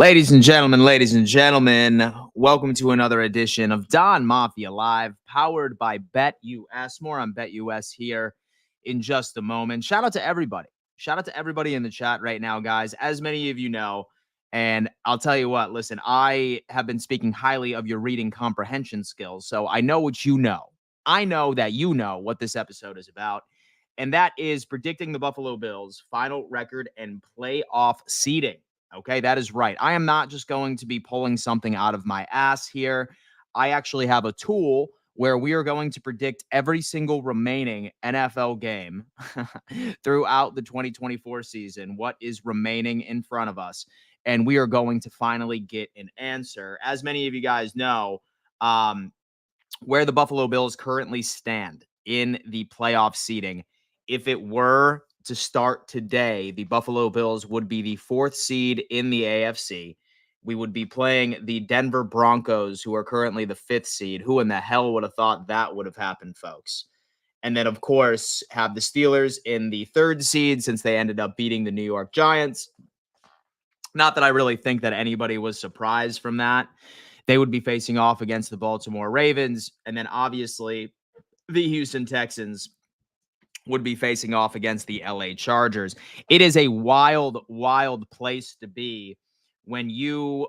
Ladies and gentlemen, welcome to another edition of Don Mafia Live, powered by BetUS. More on BetUS here in just a moment. Shout out to everybody. Shout out to everybody in the chat right now, guys. As many of you know, and I'll tell you what, listen, I have been speaking highly of your reading comprehension skills, so I know what you know. I know that you know what this episode is about, and that is predicting the Buffalo Bills' final record and playoff seeding. Okay, that is right. I am not just going to be pulling something out of my ass here. I actually have a tool where we are going to predict every single remaining NFL game throughout the 2024 season, what is remaining in front of us. And we are going to finally get an answer. As many of you guys know, where the Buffalo Bills currently stand in the playoff seeding, if it were to start today, the Buffalo Bills would be the 4th seed in the AFC. We would be playing the Denver Broncos, who are currently the 5th seed. Who in the hell would have thought that would have happened, folks? And then, of course, have the Steelers in the 3rd seed since they ended up beating the New York Giants. Not that I really think that anybody was surprised from that. They would be facing off against the Baltimore Ravens. And then, obviously, the Houston Texans would be facing off against the LA Chargers. It is a wild, wild place to be when you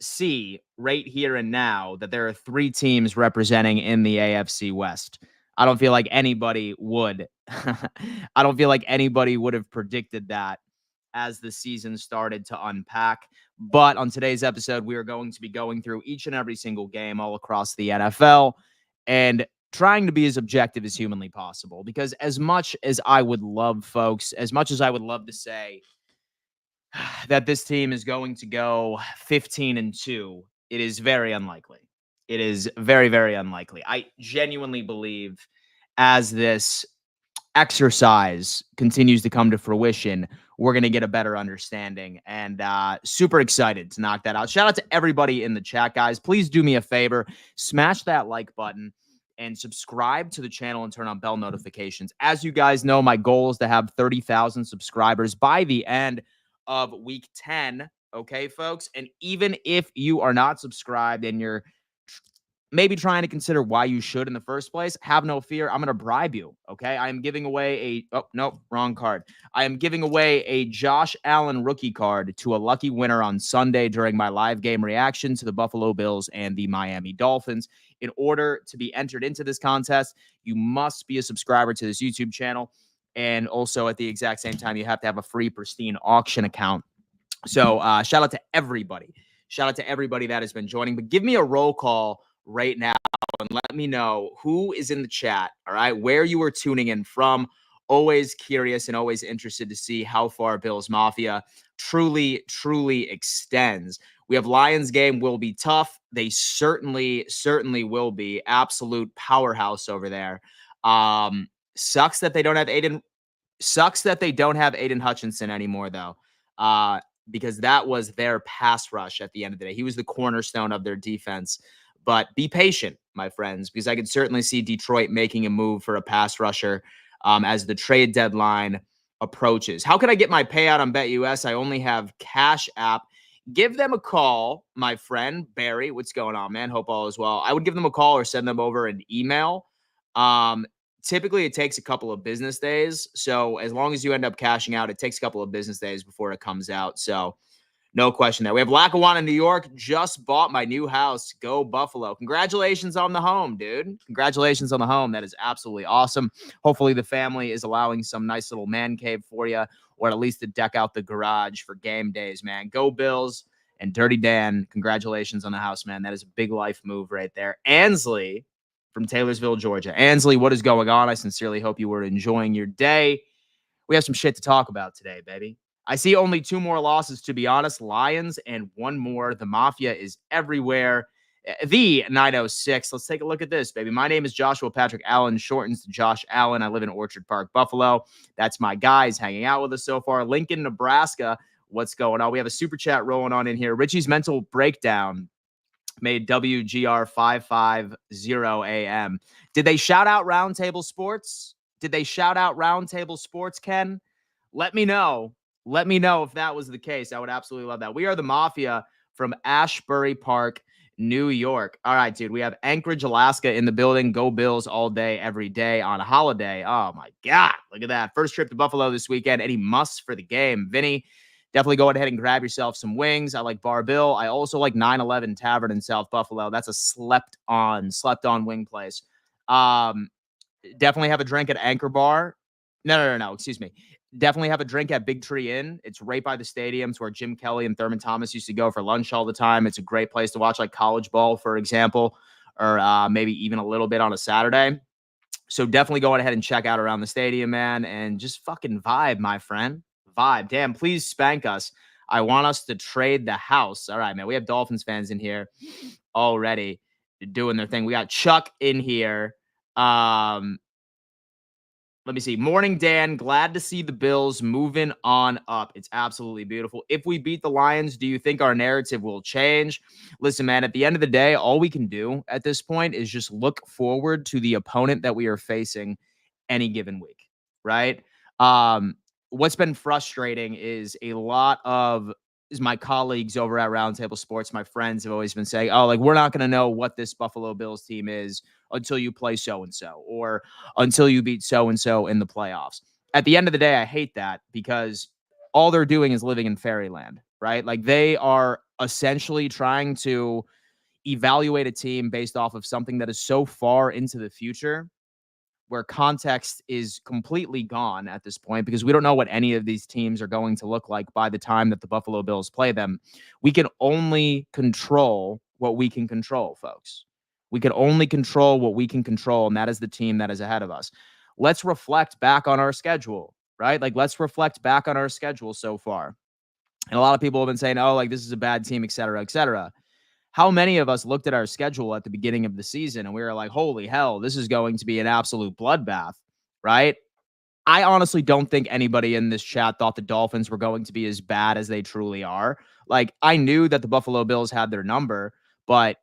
see right here and now that there are 3 teams representing in the AFC West. I don't feel like anybody would. I don't feel like anybody would have predicted that as the season started to unpack. But on today's episode, we are going to be going through each and every single game all across the NFL and trying to be as objective as humanly possible. Because as much as I would love, folks, as much as I would love to say that this team is going to go 15-2, it is very unlikely. It is very, very unlikely. I genuinely believe as this exercise continues to come to fruition, we're going to get a better understanding, and super excited to knock that out. Shout out to everybody in the chat, guys. Please do me a favor, smash that like button and subscribe to the channel and turn on bell notifications. As you guys know, my goal is to have 30,000 subscribers by the end of week 10. Okay, folks. And even if you are not subscribed and you're maybe trying to consider why you should in the first place, have no fear. I'm going to bribe you. Okay. I am giving away wrong card. I am giving away a Josh Allen rookie card to a lucky winner on Sunday during my live game reaction to the Buffalo Bills and the Miami Dolphins. In order to be entered into this contest, you must be a subscriber to this YouTube channel. And also at the exact same time, you have to have a free pristine auction account. So shout out to everybody. Shout out to everybody that has been joining. But give me a roll call right now and let me know who is in the chat, all right, where you are tuning in from. Always curious and always interested to see how far Bills Mafia truly extends. We have Lions game will be tough. They certainly will be. Absolute powerhouse over there. Sucks that they don't have Aiden Hutchinson anymore, though, because that was their pass rush at the end of the day. He was the cornerstone of their defense. But be patient, my friends, because I could certainly see Detroit making a move for a pass rusher as the trade deadline approaches. How can I get my payout on BetUS? I only have Cash App. Give them a call, my friend. Barry, what's going on, man? Hope all is well. I would give them a call or send them over an email. Typically, it takes a couple of business days. So as long as you end up cashing out, it takes a couple of business days before it comes out. So no question there. We have Lackawanna, New York. Just bought my new house. Go Buffalo. Congratulations on the home, dude. Congratulations on the home. That is absolutely awesome. Hopefully the family is allowing some nice little man cave for you, or at least to deck out the garage for game days, man. Go Bills. And Dirty Dan, congratulations on the house, man. That is a big life move right there. Ansley from Taylorsville, Georgia. Ansley, what is going on? I sincerely hope you were enjoying your day. We have some shit to talk about today, baby. I see only 2 more losses, to be honest. Lions and 1 more. The Mafia is everywhere. The 906. Let's take a look at this, baby. My name is Joshua Patrick Allen, shortens to Josh Allen. I live in Orchard Park, Buffalo. That's my guys hanging out with us so far. Lincoln, Nebraska. What's going on? We have a super chat rolling on in here. Richie's Mental Breakdown made WGR 550 AM. Did they shout out Roundtable Sports? Ken? Let me know. Let me know if that was the case. I would absolutely love that. We are the Mafia from Ashbury Park, New York. All right, dude. We have Anchorage, Alaska in the building. Go Bills all day, every day on a holiday. Oh, my God. Look at that. First trip to Buffalo this weekend. Any musts for the game? Vinny, definitely go ahead and grab yourself some wings. I like Bar Bill. I also like 911 Tavern in South Buffalo. That's a slept on wing place. Definitely have a drink at Anchor Bar. No. Excuse me. Definitely have a drink at Big Tree Inn. It's right by the stadium. It's where Jim Kelly and Thurman Thomas used to go for lunch all the time. It's a great place to watch like college ball, for example, or maybe even a little bit on a Saturday. So definitely go ahead and check out around the stadium, man, and just fucking vibe, my friend. Vibe. Damn, please spank us. I want us to trade the house. All right, man. We have Dolphins fans in here already doing their thing. We got Chuck in here. Let me see. Morning, Dan. Glad to see the Bills moving on up. It's absolutely beautiful. If we beat the Lions, do you think our narrative will change? Listen, man, at the end of the day, all we can do at this point is just look forward to the opponent that we are facing any given week, right? What's been frustrating is my colleagues over at Roundtable Sports, my friends have always been saying, oh, like, we're not going to know what this Buffalo Bills team is until you play so and so or until you beat so and so in the playoffs. At the end of the day, I hate that because all they're doing is living in fairyland, right? Like they are essentially trying to evaluate a team based off of something that is so far into the future where context is completely gone at this point because we don't know what any of these teams are going to look like by the time that the Buffalo Bills play them. We can only control what we can control, folks. We can only control what we can control, and that is the team that is ahead of us. Let's reflect back on our schedule, right? Like, let's reflect back on our schedule so far. And a lot of people have been saying, oh, like, this is a bad team, et cetera, et cetera. How many of us looked at our schedule at the beginning of the season and we were like, holy hell, this is going to be an absolute bloodbath, right? I honestly don't think anybody in this chat thought the Dolphins were going to be as bad as they truly are. Like, I knew that the Buffalo Bills had their number, but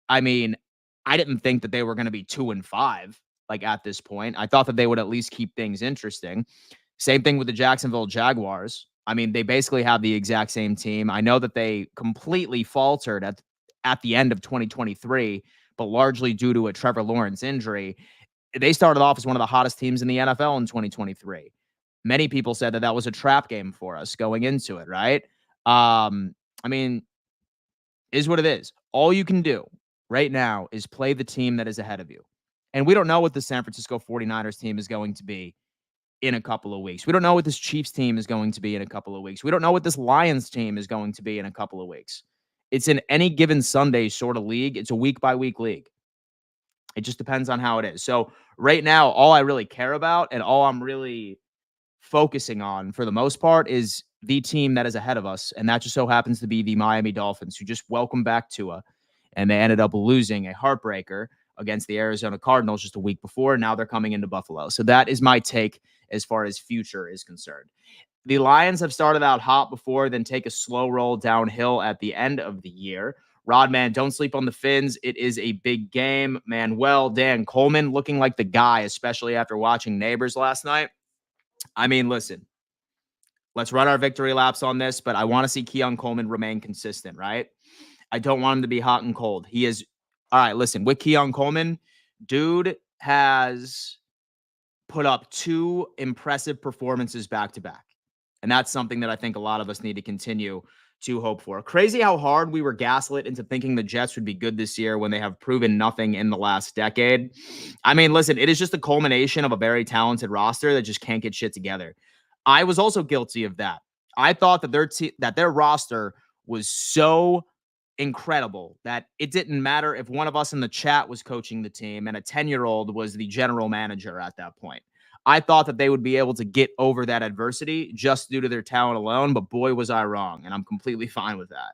I mean, I didn't think that they were going to be 2-5, like at this point. I thought that they would at least keep things interesting. Same thing with the Jacksonville Jaguars. I mean, they basically have the exact same team. I know that they completely faltered at the end of 2023, but largely due to a Trevor Lawrence injury. They started off as one of the hottest teams in the NFL in 2023. Many people said that that was a trap game for us going into it, right? I mean, is what it is. All you can do right now is play the team that is ahead of you. And we don't know what the San Francisco 49ers team is going to be in a couple of weeks. We don't know what this Chiefs team is going to be in a couple of weeks. We don't know what this Lions team is going to be in a couple of weeks. It's an any given Sunday sort of league. It's a week by week league. It just depends on how it is. So right now, all I really care about and all I'm really focusing on for the most part is the team that is ahead of us. And that just so happens to be the Miami Dolphins, who just welcomed back Tua. And they ended up losing a heartbreaker against the Arizona Cardinals just a week before. Now they're coming into Buffalo. So that is my take as far as future is concerned. The Lions have started out hot before, then take a slow roll downhill at the end of the year. Rodman, don't sleep on the Fins. It is a big game. Manuel, Dan Coleman looking like the guy, especially after watching Neighbors last night. I mean, listen, let's run our victory laps on this, but I want to see Keon Coleman remain consistent, right? I don't want him to be hot and cold. He is, all right, listen, with Keon Coleman, dude has put up 2 impressive performances back to back. And that's something that I think a lot of us need to continue to hope for. Crazy how hard we were gaslit into thinking the Jets would be good this year when they have proven nothing in the last decade. I mean, listen, it is just a culmination of a very talented roster that just can't get shit together. I was also guilty of that. I thought that their roster was so incredible that it didn't matter if one of us in the chat was coaching the team and a 10-year-old was the general manager at that point. I thought that they would be able to get over that adversity just due to their talent alone, but boy, was I wrong, and I'm completely fine with that.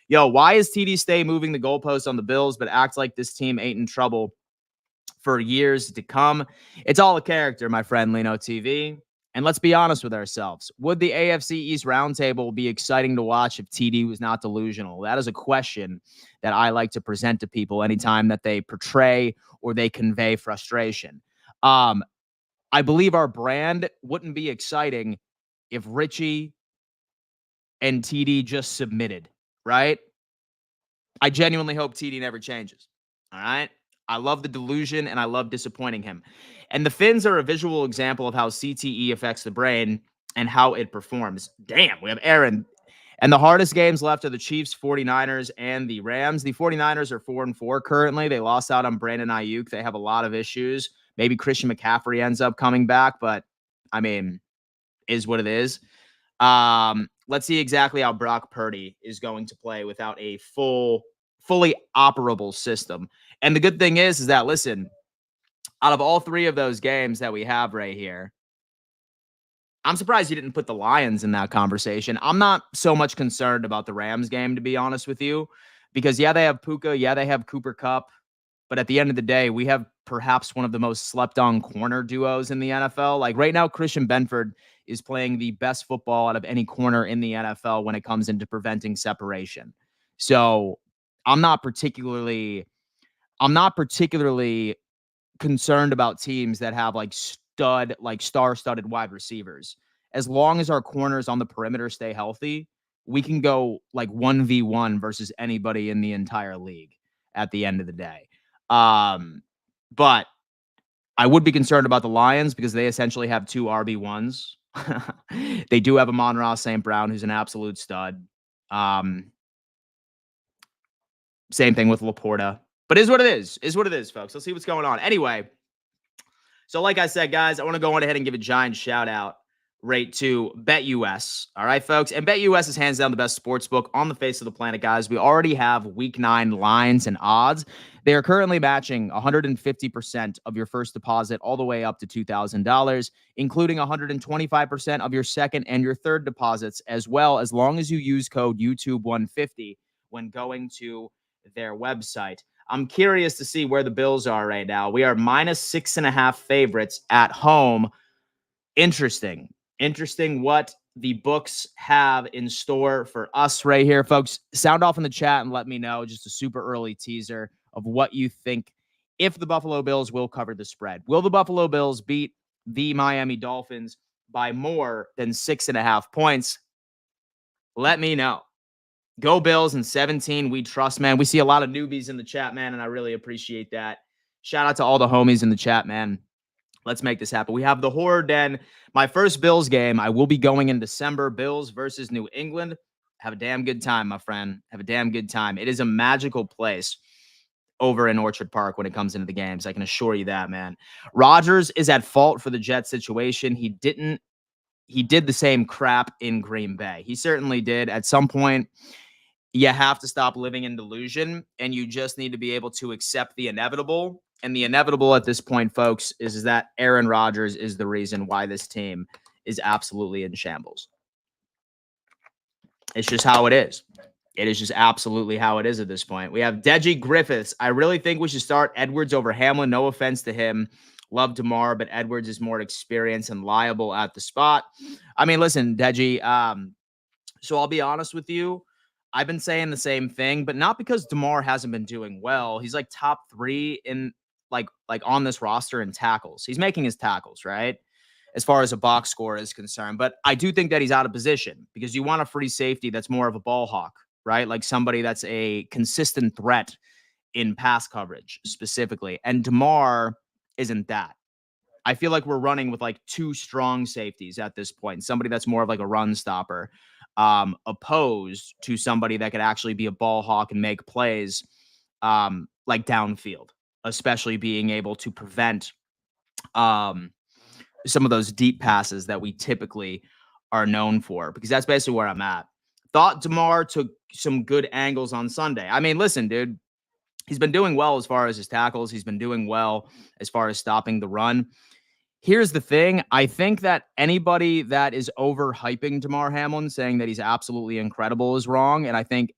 Yo, why is TD Stay moving the goalposts on the Bills, but acts like this team ain't in trouble for years to come? It's all a character, my friend Lino TV. And let's be honest with ourselves. Would the AFC East roundtable be exciting to watch if TD was not delusional? That is a question that I like to present to people anytime that they portray or they convey frustration. I believe our brand wouldn't be exciting if Richie and TD just submitted, right? I genuinely hope TD never changes. All right. I love the delusion and I love disappointing him. And the Fins are a visual example of how CTE affects the brain and how it performs. Damn, we have Aaron. And the hardest games left are the Chiefs, 49ers, and the Rams. The 49ers are 4-4 currently. They lost out on Brandon Ayuk. They have a lot of issues. Maybe Christian McCaffrey ends up coming back, but I mean, is what it is. Let's see exactly how Brock Purdy is going to play without a fully operable system. And the good thing is that, listen, out of all 3 of those games that we have right here, I'm surprised you didn't put the Lions in that conversation. I'm not so much concerned about the Rams game, to be honest with you, because, yeah, they have Puka. Yeah, they have Cooper Kupp. But at the end of the day, we have perhaps one of the most slept-on corner duos in the NFL. Like right now, Christian Benford is playing the best football out of any corner in the NFL when it comes into preventing separation. So I'm not particularly concerned about teams that have like star-studded wide receivers. As long as our corners on the perimeter stay healthy, we can go like 1v1 versus anybody in the entire league at the end of the day. But I would be concerned about the Lions because they essentially have two RB1s. They do have Amon-Ra St. Brown, who's an absolute stud. Same thing with Laporta. But is what it is. Is what it is, folks. Let's see what's going on. Anyway, so like I said, guys, I want to go on ahead and give a giant shout out right to BetUS. All right, folks. And BetUS is hands down the best sports book on the face of the planet, guys. We already have week 9 lines and odds. They are currently matching 150% of your first deposit all the way up to $2,000, including 125% of your second and your third deposits as well, as long as you use code YouTube150 when going to their website. I'm curious to see where the Bills are right now. We are -6.5 favorites at home. Interesting what the books have in store for us right here, folks. Sound off in the chat and let me know, just a super early teaser of what you think if the Buffalo Bills will cover the spread. Will the Buffalo Bills beat the Miami Dolphins by more than 6.5 points? Let me know. Go Bills in 17. We trust, man. We see a lot of newbies in the chat, man, and I really appreciate that. Shout out to all the homies in the chat, man. Let's make this happen. We have the Horror Den. My first Bills game, I will be going in December. Bills versus New England. Have a damn good time, my friend. Have a damn good time. It is a magical place over in Orchard Park when it comes into the games. I can assure you that, man. Rodgers is at fault for the Jets situation. He did the same crap in Green Bay. He certainly did. At some point, you have to stop living in delusion, and you just need to be able to accept the inevitable. And the inevitable at this point, folks, is that Aaron Rodgers is the reason why this team is absolutely in shambles. It's just how it is. It is just absolutely how it is at this point. We have Deji Griffiths. I really think we should start Edwards over Hamlin. No offense to him. Love Damar, but Edwards is more experienced and liable at the spot. I mean, listen, Deji, so I'll be honest with you. I've been saying the same thing, but not because Damar hasn't been doing well. He's like top 3 in like on this roster in tackles. He's making his tackles, right? As far as a box score is concerned. But I do think that he's out of position because you want a free safety that's more of a ball hawk, right? Like somebody that's a consistent threat in pass coverage specifically. And Damar isn't that. I feel like we're running with like 2 strong safeties at this point. Somebody that's more of like a run stopper, opposed to somebody that could actually be a ball hawk and make plays like downfield, especially being able to prevent some of those deep passes that we typically are known for, because that's basically where I'm at. Thought Damar took some good angles on Sunday. I mean, listen, dude, he's been doing well as far as his tackles. He's been doing well as far as stopping the run. Here's the thing. I think that anybody that is overhyping Damar Hamlin, saying that he's absolutely incredible, is wrong. And I think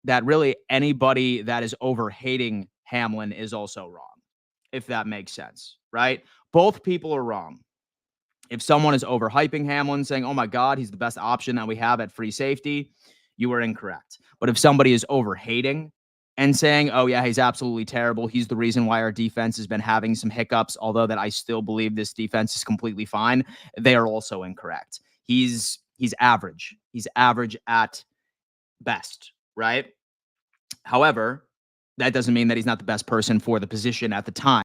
that really anybody that is overhating Hamlin is also wrong, if that makes sense, right? Both people are wrong. If someone is overhyping Hamlin, saying, oh my God, he's the best option that we have at free safety, you are incorrect. But if somebody is overhating and saying, oh yeah, he's absolutely terrible, he's the reason why our defense has been having some hiccups, although that I still believe this defense is completely fine, they are also incorrect. He's average. He's average at best, right? However, that doesn't mean that he's not the best person for the position at the time.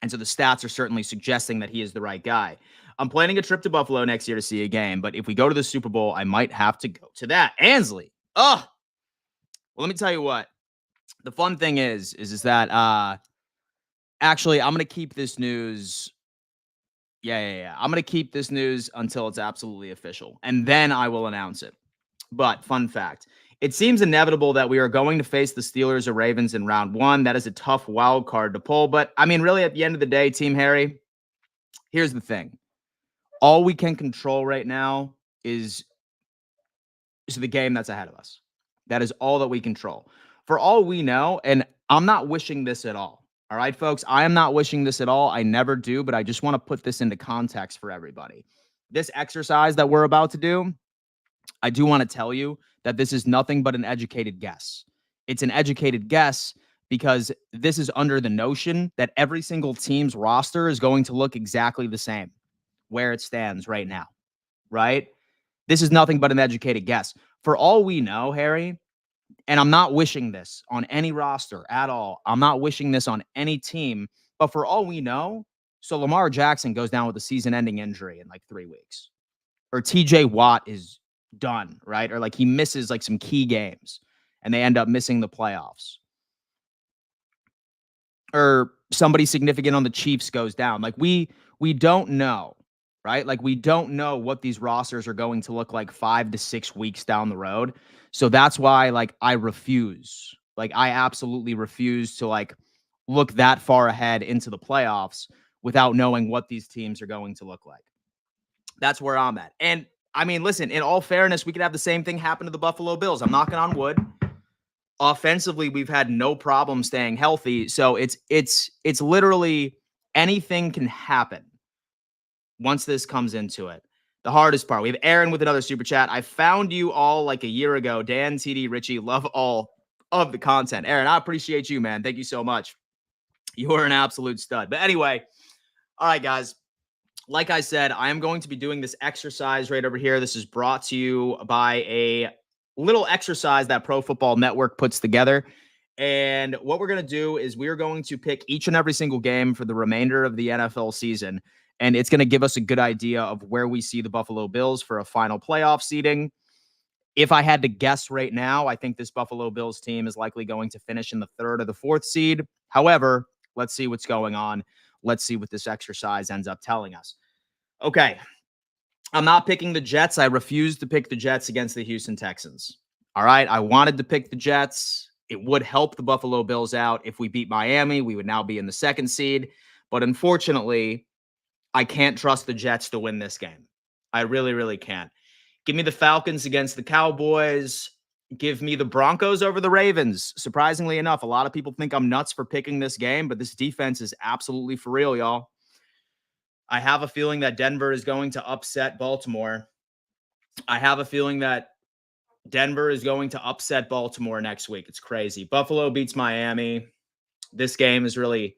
And so the stats are certainly suggesting that he is the right guy. I'm planning a trip to Buffalo next year to see a game, but if we go to the Super Bowl, I might have to go to that. Ansley. Oh, well, let me tell you what. The fun thing is that actually, I'm going to keep this news. Yeah. I'm going to keep this news until it's absolutely official, and then I will announce it. But fun fact, it seems inevitable that we are going to face the Steelers or Ravens in round 1. That is a tough wild card to pull. But, I mean, really, at the end of the day, Team Harry, here's the thing. All we can control right now is the game that's ahead of us. That is all that we control. For all we know, and I'm not wishing this at all. All right, folks, I am not wishing this at all. I never do, but I just want to put this into context for everybody. This exercise that we're about to do, I do want to tell you that this is nothing but an educated guess. It's an educated guess because this is under the notion that every single team's roster is going to look exactly the same where it stands right now, right? This is nothing but an educated guess. For all we know, Harry, And I'm not wishing this on any roster at all. I'm not wishing this on any team. But for all we know, so Lamar Jackson goes down with a season-ending injury in like 3 weeks. Or TJ Watt is done, right? Or like he misses like some key games and they end up missing the playoffs. Or somebody significant on the Chiefs goes down. Like we don't know, right? Like we don't know what these rosters are going to look like 5 to 6 weeks down the road. So that's why like I refuse. Like I absolutely refuse to like look that far ahead into the playoffs without knowing what these teams are going to look like. That's where I'm at. And I mean, listen, in all fairness, we could have the same thing happen to the Buffalo Bills. I'm knocking on wood. Offensively, we've had no problem staying healthy. So it's literally anything can happen once this comes into it. The hardest part. We have Aaron with another super chat. I found you all like a year ago. Dan, TD, Richie, love all of the content. Aaron, I appreciate you, man. Thank you so much. You are an absolute stud. But anyway, all right, guys. Like I said, I am going to be doing this exercise right over here. This is brought to you by a little exercise that Pro Football Network puts together. And what we're going to do is we're going to pick each and every single game for the remainder of the NFL season. And it's going to give us a good idea of where we see the Buffalo Bills for a final playoff seeding. If I had to guess right now, I think this Buffalo Bills team is likely going to finish in the 3rd or the 4th seed. However, let's see what's going on. Let's see what this exercise ends up telling us. Okay. I'm not picking the Jets. I refuse to pick the Jets against the Houston Texans. All right. I wanted to pick the Jets. It would help the Buffalo Bills out. If we beat Miami, we would now be in the 2nd seed. But unfortunately, I can't trust the Jets to win this game. I really, really can't. Give me the Falcons against the Cowboys. Give me the Broncos over the Ravens. Surprisingly enough, a lot of people think I'm nuts for picking this game, but this defense is absolutely for real, y'all. I have a feeling that Denver is going to upset Baltimore. I have a feeling that Denver is going to upset Baltimore next week. It's crazy. Buffalo beats Miami. This game is really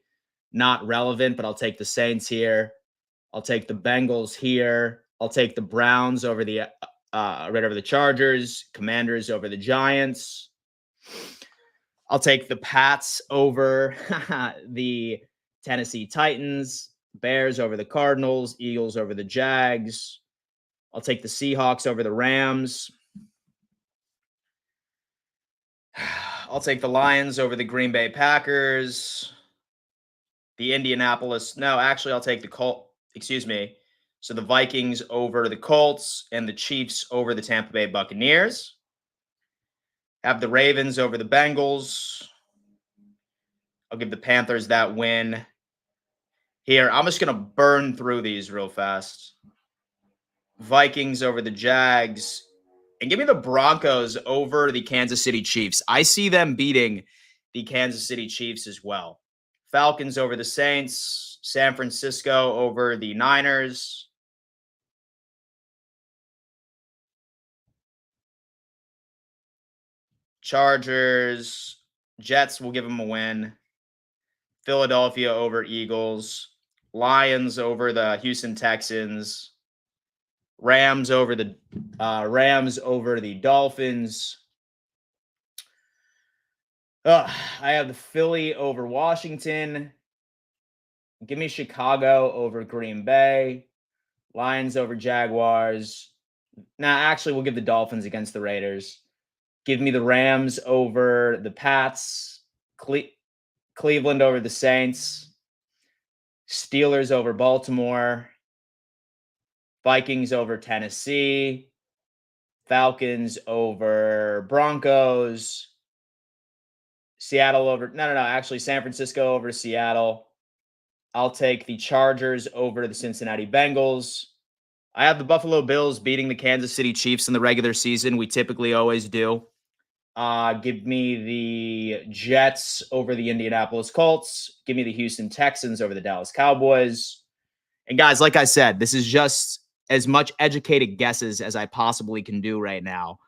not relevant, but I'll take the Saints here. I'll take the Bengals here. I'll take the Browns over the right over the Chargers, Commanders over the Giants. I'll take the Pats over the Tennessee Titans, Bears over the Cardinals, Eagles over the Jags. I'll take the Seahawks over the Rams. I'll take the Lions over the Green Bay Packers. The Indianapolis. No, actually, I'll take the Colts. Excuse me. So the Vikings over the Colts and the Chiefs over the Tampa Bay Buccaneers. Have the Ravens over the Bengals. I'll give the Panthers that win. Here, I'm just going to burn through these real fast. Vikings over the Jags. And give me the Broncos over the Kansas City Chiefs. I see them beating the Kansas City Chiefs as well. Falcons over the Saints. San Francisco over the Niners. Chargers. Jets will give them a win. Philadelphia over Eagles. Lions over the Houston Texans. Rams over the Dolphins. I have the Philly over Washington. Give me Chicago over Green Bay. Lions over Jaguars. Actually, we'll give the Dolphins against the Raiders. Give me the Rams over the Pats. Cleveland over the Saints. Steelers over Baltimore. Vikings over Tennessee. Falcons over Broncos. Seattle over... Actually, San Francisco over Seattle. I'll take the Chargers over the Cincinnati Bengals. I have the Buffalo Bills beating the Kansas City Chiefs in the regular season. We typically always do. Give me the Jets over the Indianapolis Colts. Give me the Houston Texans over the Dallas Cowboys. And guys, like I said, this is just as much educated guesses as I possibly can do right now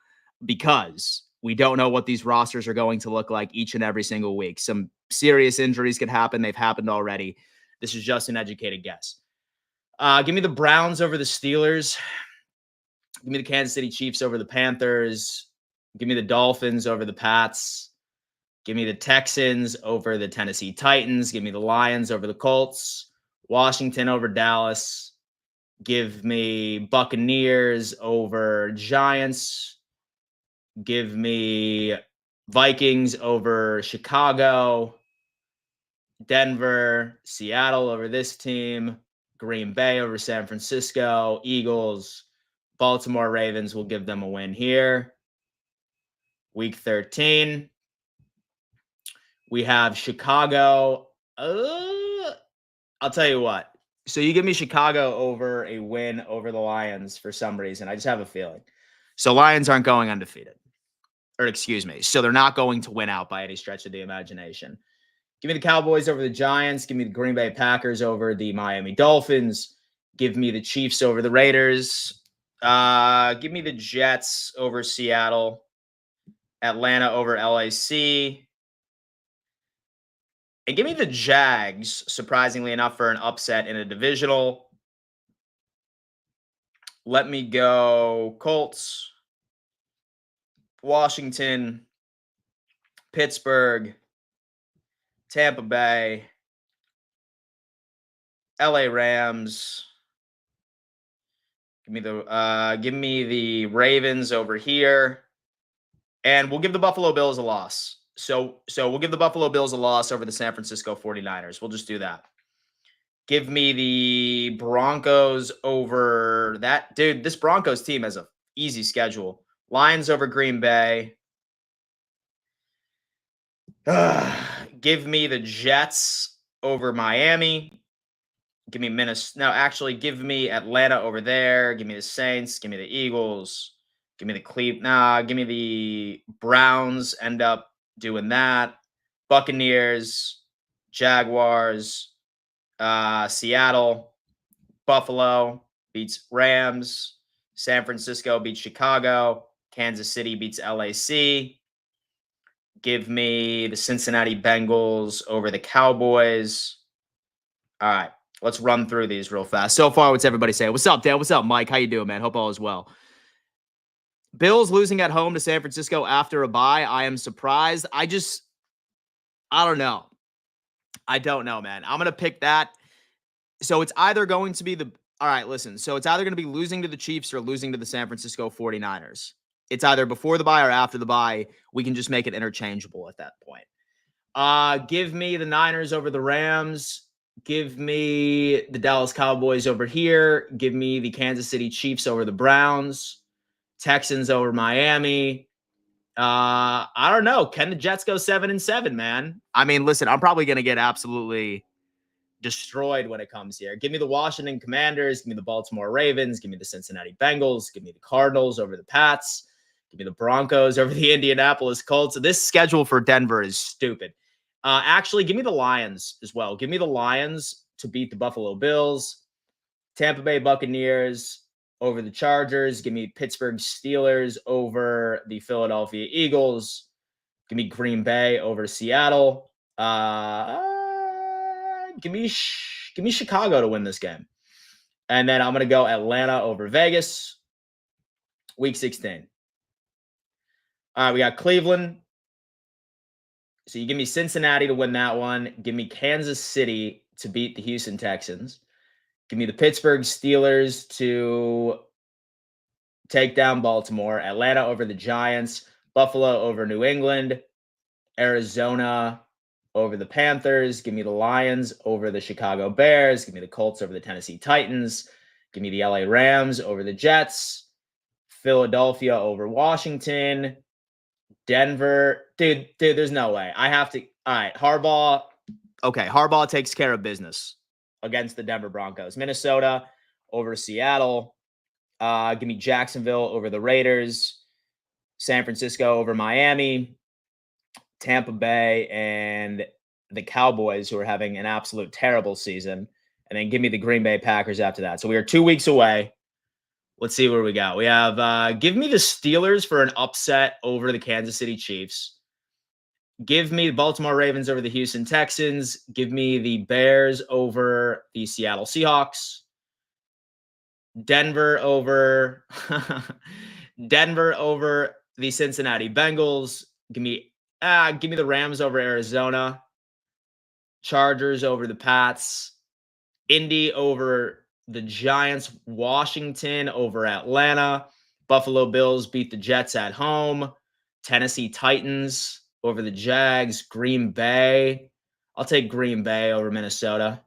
because we don't know what these rosters are going to look like each and every single week. Some serious injuries could happen. They've happened already. This is just an educated guess. Give me the Browns over the Steelers. Give me the Kansas City Chiefs over the Panthers. Give me the Dolphins over the Pats. Give me the Texans over the Tennessee Titans. Give me the Lions over the Colts. Washington over Dallas. Give me Buccaneers over Giants. Give me Vikings over Chicago. Denver, Seattle over this team. Green Bay over San Francisco. Eagles, Baltimore Ravens will give them a win here. Week 13. We have Chicago. I'll tell you what. So you give me Chicago over a win over the Lions for some reason. I just have a feeling. So Lions aren't going undefeated. Or excuse me. So they're not going to win out by any stretch of the imagination. Give me the Cowboys over the Giants. Give me the Green Bay Packers over the Miami Dolphins. Give me the Chiefs over the Raiders. Give me the Jets over Seattle. Atlanta over LAC. And give me the Jags, surprisingly enough, for an upset in a divisional. Let me go Colts, Washington, Pittsburgh, Tampa Bay, LA Rams. Give me the Ravens over here. And we'll give the Buffalo Bills a loss. So we'll give the Buffalo Bills a loss over the San Francisco 49ers. We'll just do that. Give me the Broncos over that. Dude, this Broncos team has an easy schedule. Lions over Green Bay. Give me the Jets over Miami. Give me Minnesota. No, actually, give me Atlanta over there. Give me the Saints. Give me the Eagles. Give me the Cleveland. Nah, give me the Browns. End up doing that. Buccaneers, Jaguars, Seattle, Buffalo beats Rams. San Francisco beats Chicago. Kansas City beats LAC. Give me the Cincinnati Bengals over the Cowboys. All right, let's run through these real fast. So far, what's everybody saying? What's up, Dan? What's up, Mike? How you doing, man? Hope all is well. Bills losing at home to San Francisco after a bye. I am surprised. I don't know. I don't know, man. I'm going to pick that. So it's either going to be all right, listen. So it's either going to be losing to the Chiefs or losing to the San Francisco 49ers. It's either before the bye or after the bye. We can just make it interchangeable at that point. Give me the Niners over the Rams. Give me the Dallas Cowboys over here. Give me the Kansas City Chiefs over the Browns. Texans over Miami. I don't know. Can the Jets go 7-7, man? I mean, listen, I'm probably going to get absolutely destroyed when it comes here. Give me the Washington Commanders. Give me the Baltimore Ravens. Give me the Cincinnati Bengals. Give me the Cardinals over the Pats. Give me the Broncos over the Indianapolis Colts. This schedule for Denver is stupid. Actually, give me the Lions as well. Give me the Lions to beat the Buffalo Bills. Tampa Bay Buccaneers over the Chargers. Give me Pittsburgh Steelers over the Philadelphia Eagles. Give me Green Bay over Seattle. Give me Chicago to win this game. And then I'm going to go Atlanta over Vegas. Week 16. All right, we got Cleveland. So you give me Cincinnati to win that one. Give me Kansas City to beat the Houston Texans. Give me the Pittsburgh Steelers to take down Baltimore. Atlanta over the Giants. Buffalo over New England. Arizona over the Panthers. Give me the Lions over the Chicago Bears. Give me the Colts over the Tennessee Titans. Give me the LA Rams over the Jets. Philadelphia over Washington. Denver. Dude, there's no way. I have to. All right, Harbaugh. Okay, Harbaugh takes care of business against the Denver Broncos. Minnesota over Seattle. Give me Jacksonville over the Raiders. San Francisco over Miami. Tampa Bay and the Cowboys, who are having an absolute terrible season. And then give me the Green Bay Packers after that. So we are 2 weeks away. Let's see where we got. We have give me the Steelers for an upset over the Kansas City Chiefs. Give me the Baltimore Ravens over the Houston Texans. Give me the Bears over the Seattle Seahawks. Denver over the Cincinnati Bengals. Give me the Rams over Arizona. Chargers over the Pats. Indy over the Giants. Washington over Atlanta. Buffalo Bills beat the Jets at home. Tennessee Titans over the Jags. Green Bay. I'll take Green Bay over Minnesota.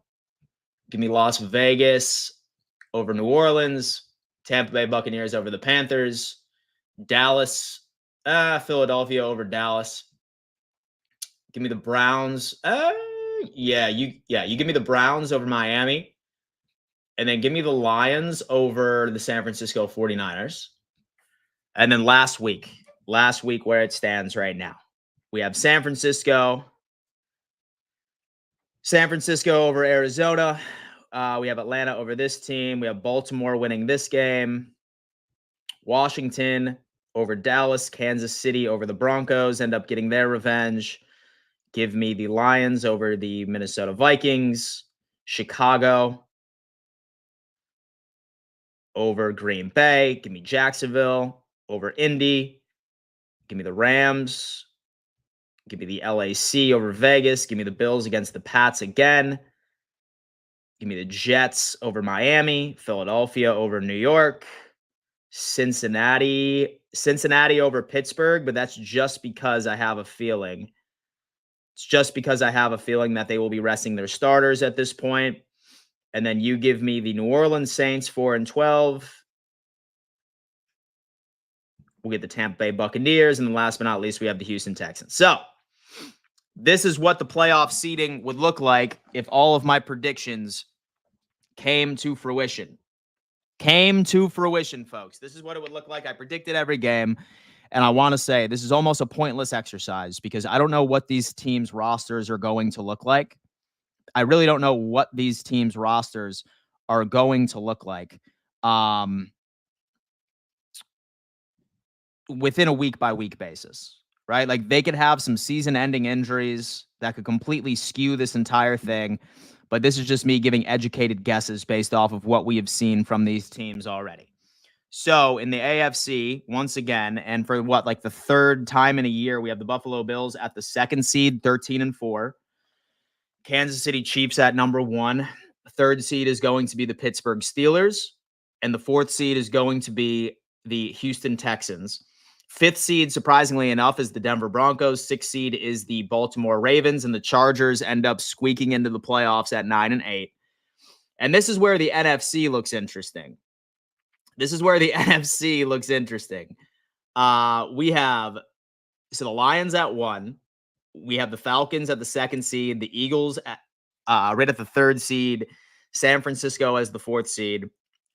Give me Las Vegas over New Orleans. Tampa Bay Buccaneers over the Panthers. Dallas. Philadelphia over Dallas. Give me the Browns. You give me the Browns over Miami. And then give me the Lions over the San Francisco 49ers. And then last week where it stands right now, we have San Francisco over Arizona. We have Atlanta over this team. We have Baltimore winning this game. Washington over Dallas. Kansas City over the Broncos. End up getting their revenge. Give me the Lions over the Minnesota Vikings. Chicago over Green Bay. Give me Jacksonville over Indy. Give me the Rams. Give me the LAC over Vegas. Give me the Bills against the Pats again. Give me the Jets over Miami. Philadelphia over New York. Cincinnati over Pittsburgh, but that's just because I have a feeling. It's just because I have a feeling that they will be resting their starters at this point. And then you give me the New Orleans Saints 4-12. We'll get the Tampa Bay Buccaneers. And then last but not least, we have the Houston Texans. So this is what the playoff seeding would look like if all of my predictions came to fruition. Folks. This is what it would look like. I predicted every game. And I want to say this is almost a pointless exercise because I don't know what these teams' rosters are going to look like. I really don't know what these teams' rosters are going to look like within a week-by-week basis, right? Like they could have some season-ending injuries that could completely skew this entire thing. But this is just me giving educated guesses based off of what we have seen from these teams already. So in the AFC, once again, and for the third time in a year, we have the Buffalo Bills at the 2nd seed, 13-4. Kansas City Chiefs at number 1. The 3rd seed is going to be the Pittsburgh Steelers. And the 4th seed is going to be the Houston Texans. 5th seed, surprisingly enough, is the Denver Broncos. 6th seed is the Baltimore Ravens. And the Chargers end up squeaking into the playoffs at 9-8. And this is where the NFC looks interesting. We have the Lions at 1. We have the Falcons at the 2nd seed. The Eagles at, right at the 3rd seed. San Francisco as the 4th seed.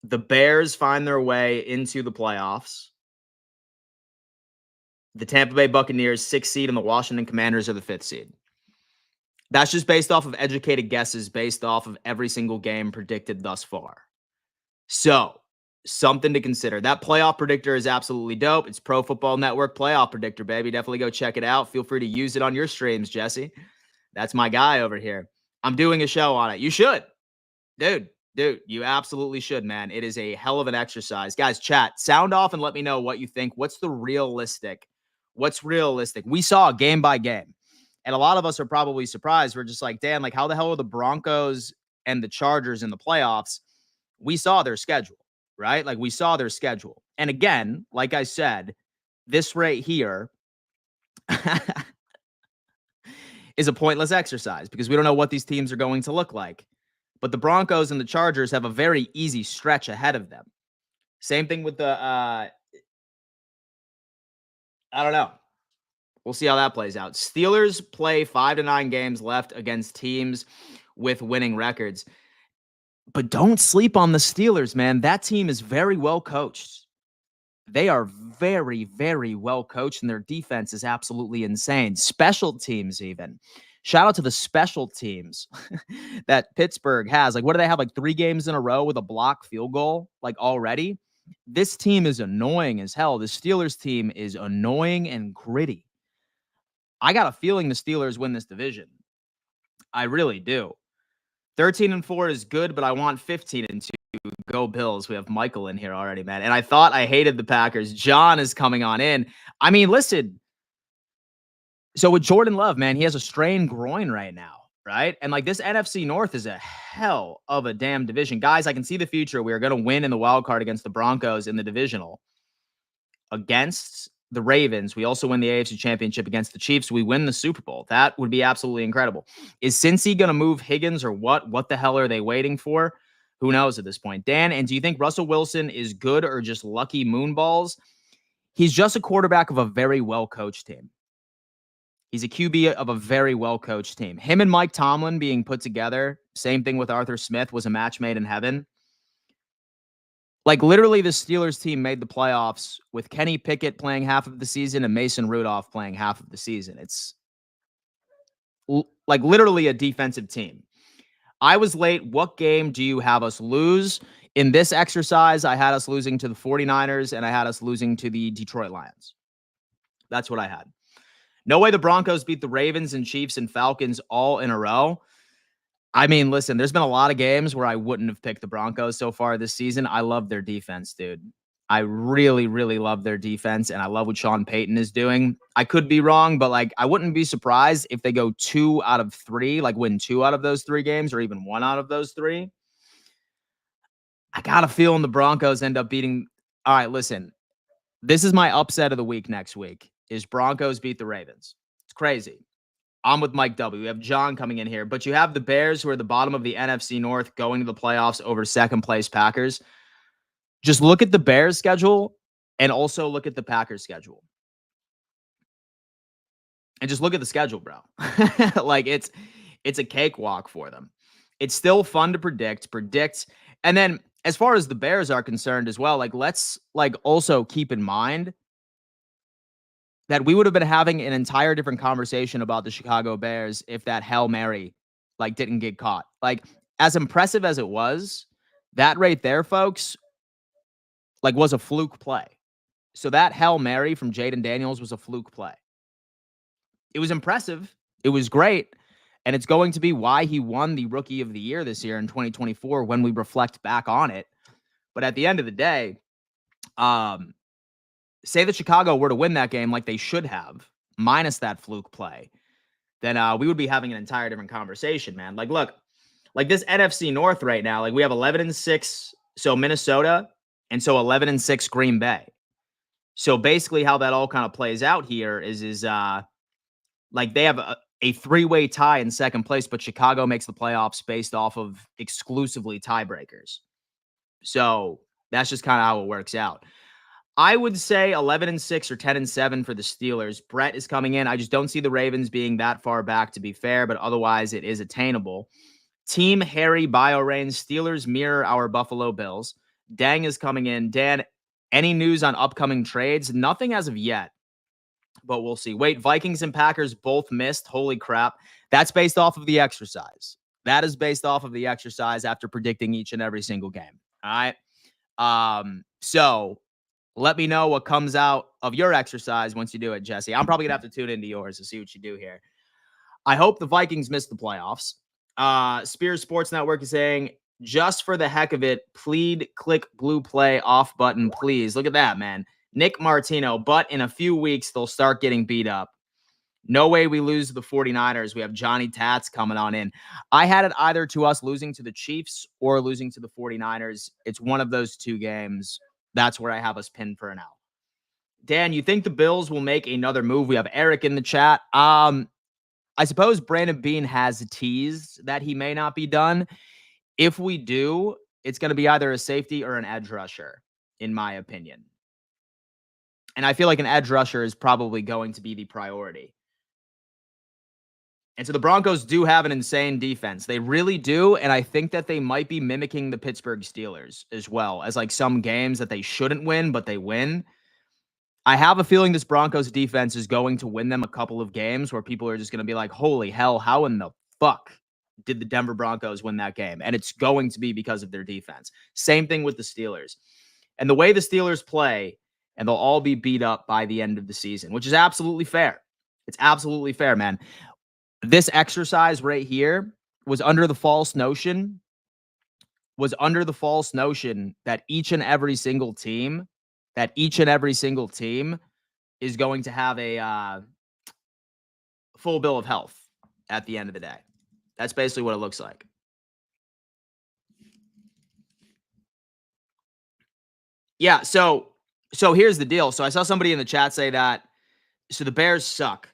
The Bears find their way into the playoffs. The Tampa Bay Buccaneers, 6th seed, and the Washington Commanders are the 5th seed. That's just based off of educated guesses, based off of every single game predicted thus far. So, something to consider. That playoff predictor is absolutely dope. It's Pro Football Network Playoff Predictor, baby. Definitely go check it out. Feel free to use it on your streams, Jesse. That's my guy over here. I'm doing a show on it. You should. Dude, you absolutely should, man. It is a hell of an exercise. Guys, chat, sound off and let me know what you think. What's realistic? We saw game by game. And a lot of us are probably surprised. We're just like, damn, like how the hell are the Broncos and the Chargers in the playoffs? We saw their schedule, right? Like we saw their schedule. And again, like I said, this right here is a pointless exercise because we don't know what these teams are going to look like. But the Broncos and the Chargers have a very easy stretch ahead of them. Same thing with the, I don't know. We'll see how that plays out. Steelers play 5 to 9 games left against teams with winning records. But don't sleep on the Steelers, man. That team is very well coached. They are very, very well coached, and their defense is absolutely insane. Special teams even. Shout out to the special teams that Pittsburgh has. Like, what do they have? Like 3 games in a row with a block field goal, like already? This team is annoying as hell. The Steelers team is annoying and gritty. I got a feeling the Steelers win this division. I really do. 13-4 is good, but I want 15-2 Go Bills. We have Michael in here already, man. And I thought I hated the Packers. John is coming on in. I mean, listen. So with Jordan Love, man, he has a strained groin right now, right? And like this NFC North is a hell of a damn division. Guys, I can see the future. We are going to win in the wild card against the Broncos in the divisional. Against the Ravens, we also win the AFC Championship against the Chiefs. We win the Super Bowl. That would be absolutely incredible. Is Cincy going to move Higgins or what? What the hell are they waiting for? Who knows at this point? Dan, and do you think Russell Wilson is good or just lucky moonballs? He's just a quarterback of a very well-coached team. He's a QB of a very well-coached team. Him and Mike Tomlin being put together, same thing with Arthur Smith, was a match made in heaven. Like, literally, the Steelers team made the playoffs with Kenny Pickett playing half of the season and Mason Rudolph playing half of the season. It's like literally a defensive team. I was late. What game do you have us lose? In this exercise, I had us losing to the 49ers and I had us losing to the Detroit Lions. That's what I had. No way the Broncos beat the Ravens and Chiefs and Falcons all in a row. I mean, listen, there's been a lot of games where I wouldn't have picked the Broncos so far this season. I love their defense, dude. I really, really love their defense, and I love what Sean Payton is doing. I could be wrong, but like I wouldn't be surprised if they go 2 out of 3, like win 2 out of those 3 games or even 1 out of those 3. I got a feeling the Broncos end up beating. All right, listen, this is my upset of the week next week is Broncos beat the Ravens. It's crazy. I'm with Mike W. We have John coming in here, but you have the Bears who are the bottom of the NFC North going to the playoffs over second place Packers. Just look at the Bears schedule and also look at the Packers schedule. And just look at the schedule, bro. Like it's a cakewalk for them. It's still fun to predict. And then as far as the Bears are concerned as well, like let's like also keep in mind that we would have been having an entire different conversation about the Chicago Bears if that Hail Mary like didn't get caught. Like as impressive as it was, that right there, folks, like was a fluke play. So that Hail Mary from Jaden Daniels was a fluke play. It was impressive. It was great. And it's going to be why he won the Rookie of the Year this year in 2024 when we reflect back on it. But at the end of the day, say that Chicago were to win that game like they should have, minus that fluke play, then we would be having an entire different conversation, man. Like, look, like this NFC North right now, like we have 11-6, so Minnesota, and so 11-6 Green Bay. So basically how that all kind of plays out here is like they have a 3-way tie in second place, but Chicago makes the playoffs based off of exclusively tiebreakers. So that's just kind of how it works out. I would say 11-6 or 10-7 for the Steelers. Brett is coming in. I just don't see the Ravens being that far back, to be fair, but otherwise it is attainable. Team Harry BioRain, Steelers mirror our Buffalo Bills. Dang is coming in. Dan, any news on upcoming trades? Nothing as of yet, but we'll see. Wait, Vikings and Packers both missed. Holy crap. That's based off of the exercise. That is based off of the exercise after predicting each and every single game. All right. So let me know what comes out of your exercise once you do it, Jesse. I'm probably going to have to tune into yours to see what you do here. I hope the Vikings miss the playoffs. Spears Sports Network is saying, just for the heck of it, plead click blue play off button, please. Look at that, man. Nick Martino, but in a few weeks, they'll start getting beat up. No way we lose to the 49ers. We have Johnny Tats coming on in. I had it either to us losing to the Chiefs or losing to the 49ers. It's one of those two games. That's where I have us pinned for now. Dan, you think the Bills will make another move? We have Eric in the chat. I suppose Brandon Beane has teased that he may not be done. If we do, it's going to be either a safety or an edge rusher, in my opinion. And I feel like an edge rusher is probably going to be the priority. And so the Broncos do have an insane defense. They really do. And I think that they might be mimicking the Pittsburgh Steelers as well as like some games that they shouldn't win, but they win. I have a feeling this Broncos defense is going to win them a couple of games where people are just going to be like, holy hell, how in the fuck did the Denver Broncos win that game? And it's going to be because of their defense. Same thing with the Steelers. And the way the Steelers play, and they'll all be beat up by the end of the season, which is absolutely fair. It's absolutely fair, man. This exercise right here was under the false notion was under the false notion that each and every single team is going to have a full bill of health at the end of the day. That's basically what it looks like. Yeah, so here's the deal. So I saw somebody in the chat say that, so the Bears suck.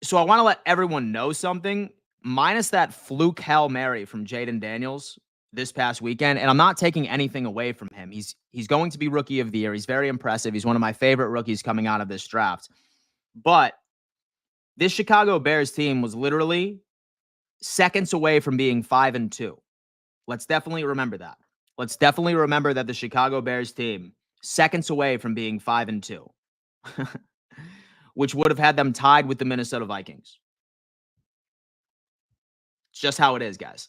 So I want to let everyone know something, minus that fluke Hail Mary from Jaden Daniels this past weekend, and I'm not taking anything away from him. He's going to be Rookie of the Year. He's very impressive. He's one of my favorite rookies coming out of this draft. But this Chicago Bears team was literally seconds away from being 5-2. Let's definitely remember that. Let's definitely remember that the Chicago Bears team, seconds away from being 5-2, which would have had them tied with the Minnesota Vikings. It's just how it is, guys.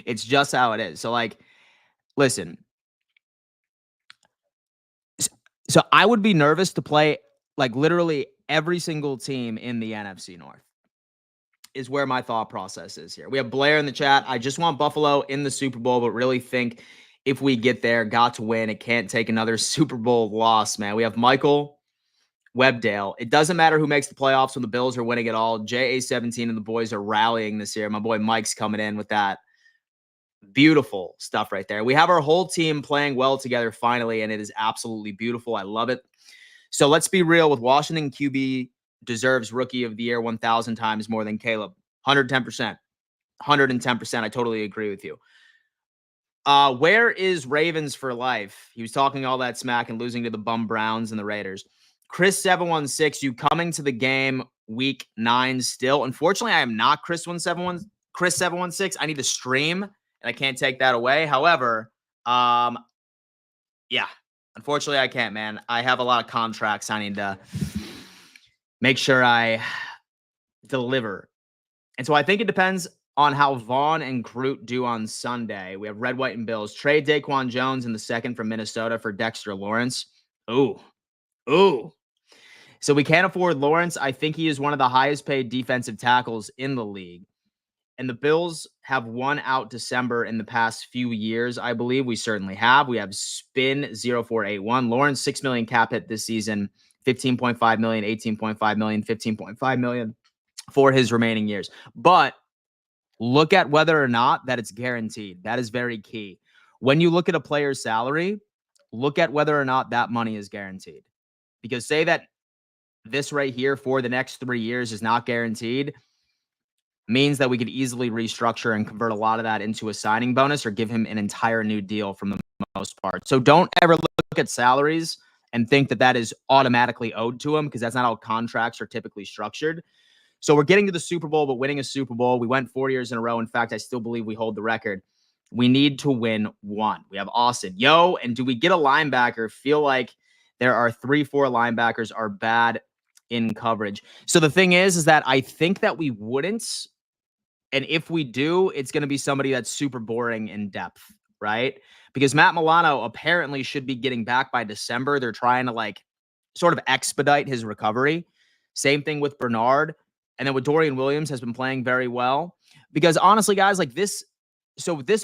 It's just how it is. So, like, listen. So I would be nervous to play, like, literally every single team in the NFC North is where my thought process is here. We have Blair in the chat. I just want Buffalo in the Super Bowl, but really think if we get there, got to win. It can't take another Super Bowl loss, man. We have Michael Webdale. It doesn't matter who makes the playoffs when the Bills are winning it all. JA17 and the boys are rallying this year. My boy Mike's coming in with that beautiful stuff right there. We have our whole team playing well together finally, and it is absolutely beautiful. I love it. So let's be real with Washington. QB deserves Rookie of the Year 1,000 times more than Caleb. 110%. 110%. I totally agree with you. Where is Ravens for life? He was talking all that smack and losing to the bum Browns and the Raiders. Chris716, you coming to the game week 9 still? Unfortunately, I am not Chris716. I need to stream, and I can't take that away. However, yeah, unfortunately, I can't, man. I have a lot of contracts I need to make sure I deliver. And so I think it depends on how Vaughn and Groot do on Sunday. We have Red, White, and Bills. Trade Daquan Jones in the second from Minnesota for Dexter Lawrence. Ooh. So we can't afford Lawrence. I think he is one of the highest paid defensive tackles in the league. And the Bills have won out December in the past few years, I believe. We certainly have. We have Spin 0481. Lawrence, $6 million cap hit this season, $15.5 million, $18.5 million, $15.5 million for his remaining years. But look at whether or not that it's guaranteed. That is very key. When you look at a player's salary, look at whether or not that money is guaranteed. Because say that this right here for the next 3 years is not guaranteed, means that we could easily restructure and convert a lot of that into a signing bonus or give him an entire new deal from the most part. So don't ever look at salaries and think that that is automatically owed to him, because that's not how contracts are typically structured. So we're getting to the Super Bowl, but winning a Super Bowl. We went 4 years in a row. In fact, I still believe we hold the record. We need to win one. We have Austin. And do we get a linebacker? Feel like there are 3-4 linebackers are bad in coverage. So the thing is that I think that we wouldn't. And if we do, it's going to be somebody that's super boring in depth, right? Because Matt Milano apparently should be getting back by December. They're trying to like sort of expedite his recovery. Same thing with Bernard. And then with Dorian Williams has been playing very well. Because honestly, guys, like this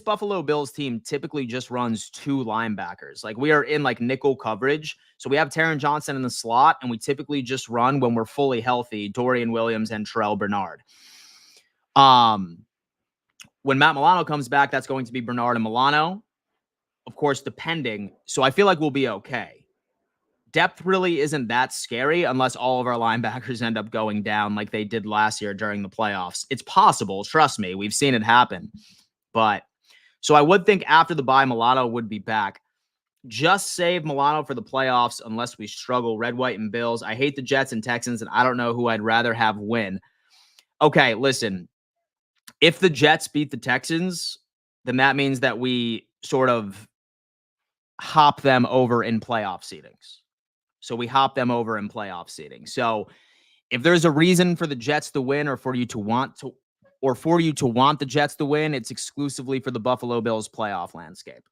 Buffalo Bills team typically just runs 2 linebackers. Like we are in like nickel coverage. So we have Taron Johnson in the slot, and we typically just run when we're fully healthy, Dorian Williams and Terrell Bernard. When Matt Milano comes back, that's going to be Bernard and Milano, of course, depending. So I feel like we'll be okay. Depth really isn't that scary unless all of our linebackers end up going down like they did last year during the playoffs. It's possible. Trust me. We've seen it happen. But so I would think after the bye, Milano would be back. Just save Milano for the playoffs unless we struggle. Red, White, and Bills. I hate the Jets and Texans, and I don't know who I'd rather have win. Okay, listen. If the Jets beat the Texans, then that means that we sort of hop them over in playoff seedings. So we hop them over in playoff seeding. So if there's a reason for the Jets to win, or for you to want the Jets to win, it's exclusively for the Buffalo Bills playoff landscape.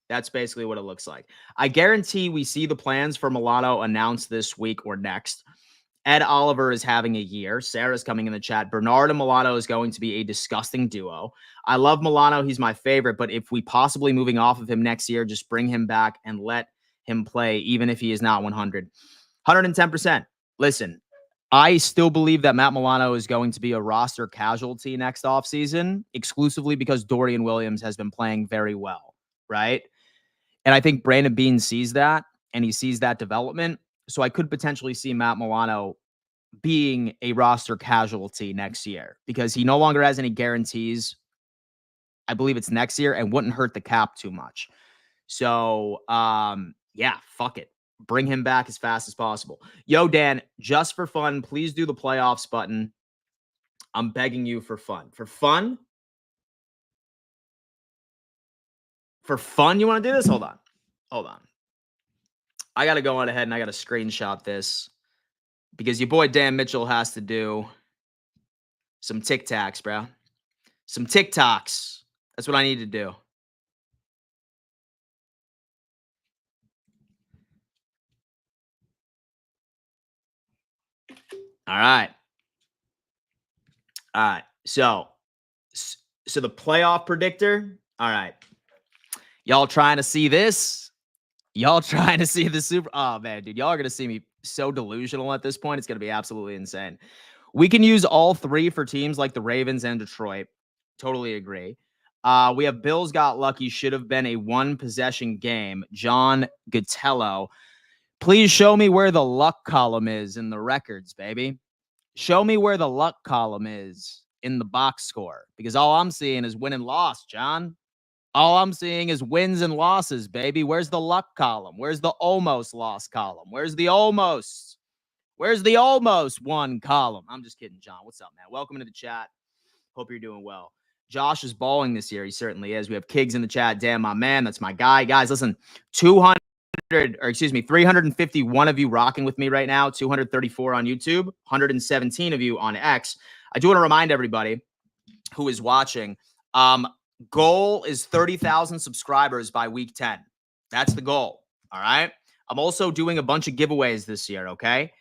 That's basically what it looks like. I guarantee we see the plans for Milano announced this week or next. Ed Oliver is having a year. Sarah's coming in the chat. Bernard and Milano is going to be a disgusting duo. I love Milano. He's my favorite. But if we possibly moving off of him next year, just bring him back and let him play, even if he is not 100. 110%. Listen, I still believe that Matt Milano is going to be a roster casualty next offseason, exclusively because Dorian Williams has been playing very well, right? And I think Brandon Beane sees that, and he sees that development. So I could potentially see Matt Milano being a roster casualty next year because he no longer has any guarantees. I believe it's next year and wouldn't hurt the cap too much. So, yeah, fuck it. Bring him back as fast as possible. Yo, Dan, just for fun, please do the playoffs button. I'm begging you for fun. For fun? For fun, you want to do this? Hold on. I got to go on ahead and I got to screenshot this because your boy Dan Mitchell has to do some TikToks, bro. Some TikToks. That's what I need to do. All right. So the playoff predictor. All right. Y'all trying to see this? Y'all trying to see the super? Oh, man, dude. Y'all are going to see me so delusional at this point. It's going to be absolutely insane. We can use all three for teams like the Ravens and Detroit. Totally agree. We have Bills got lucky. Should have been a one-possession game. John Gatello. Please show me where the luck column is in the records, baby. Show me where the luck column is in the box score because all I'm seeing is win and loss, John. All I'm seeing is wins and losses, baby. Where's the luck column? Where's the almost loss column? Where's the almost won column? I'm just kidding, John. What's up, man? Welcome to the chat. Hope you're doing well. Josh is balling this year. He certainly is. We have Kiggs in the chat. Damn, my man. That's my guy. Guys, listen, 351 of you rocking with me right now, 234 on YouTube, 117 of you on X. I do want to remind everybody who is watching, goal is 30,000 subscribers by week 10. That's the goal. All right. I'm also doing a bunch of giveaways this year. Okay.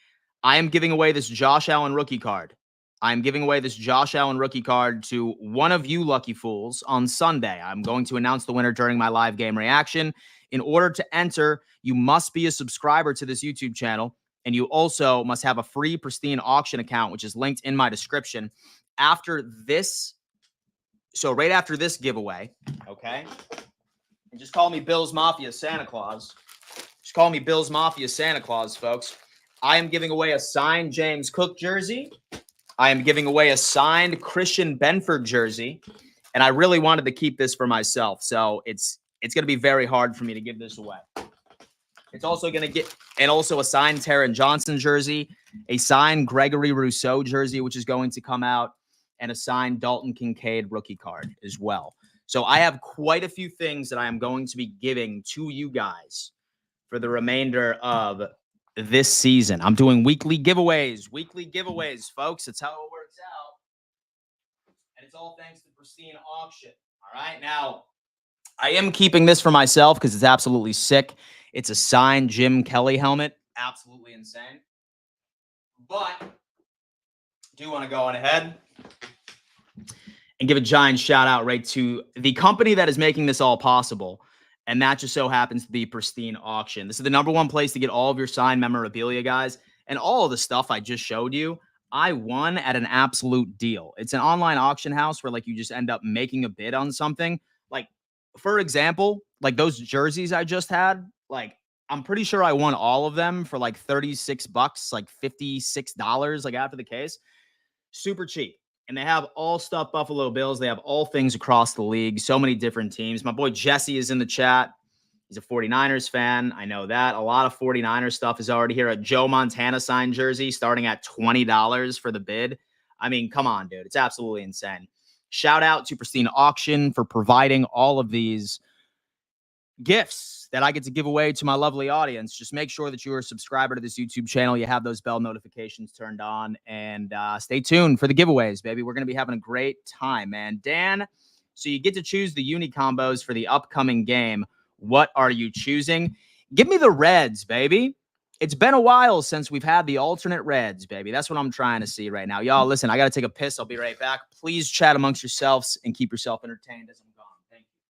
I am giving away this Josh Allen rookie card. I'm giving away this Josh Allen rookie card to one of you lucky fools on Sunday. I'm going to announce the winner during my live game reaction. In order to enter, you must be a subscriber to this YouTube channel, and you also must have a free Pristine auction account, which is linked in my description. After this, so right after this giveaway, okay, and just call me Bills Mafia Santa Claus. Just call me Bills Mafia Santa Claus, folks. I am giving away a signed James Cook jersey. I am giving away a signed Christian Benford jersey, and I really wanted to keep this for myself, so it's going to be very hard for me to give this away. It's also going to get, and also a signed Taron Johnson jersey, a signed Gregory Rousseau jersey, which is going to come out, and a signed Dalton Kincaid rookie card as well. So I have quite a few things that I am going to be giving to you guys for the remainder of this season. I'm doing weekly giveaways, folks. That's how it works out. And it's all thanks to Pristine Auction. All right. Now, I am keeping this for myself because it's absolutely sick. It's a signed Jim Kelly helmet. Absolutely insane. But I do want to go on ahead and give a giant shout out right to the company that is making this all possible. And that just so happens to be Pristine Auction. This is the #1 place to get all of your signed memorabilia, guys. And all of the stuff I just showed you, I won at an absolute deal. It's an online auction house where like you just end up making a bid on something. Like, for example, like those jerseys I just had, like I'm pretty sure I won all of them for like $36, like $56, like after the case. Super cheap. And they have all stuff Buffalo Bills. They have all things across the league. So many different teams. My boy Jesse is in the chat. He's a 49ers fan. I know that. A lot of 49ers stuff is already here. A Joe Montana signed jersey starting at $20 for the bid. I mean, come on, dude. It's absolutely insane. Shout out to Pristine Auction for providing all of these gifts that I get to give away to my lovely audience. Just make sure that you're a subscriber to this YouTube channel. You have those bell notifications turned on, and stay tuned for the giveaways, baby. We're going to be having a great time, man. Dan, so you get to choose the uni combos for the upcoming game. What are you choosing? Give me the Reds, baby. It's been a while since we've had the alternate reds, baby. That's what I'm trying to see right now. Y'all, listen, I got to take a piss. I'll be right back. Please chat amongst yourselves and keep yourself entertained as I'm gone. Thank you.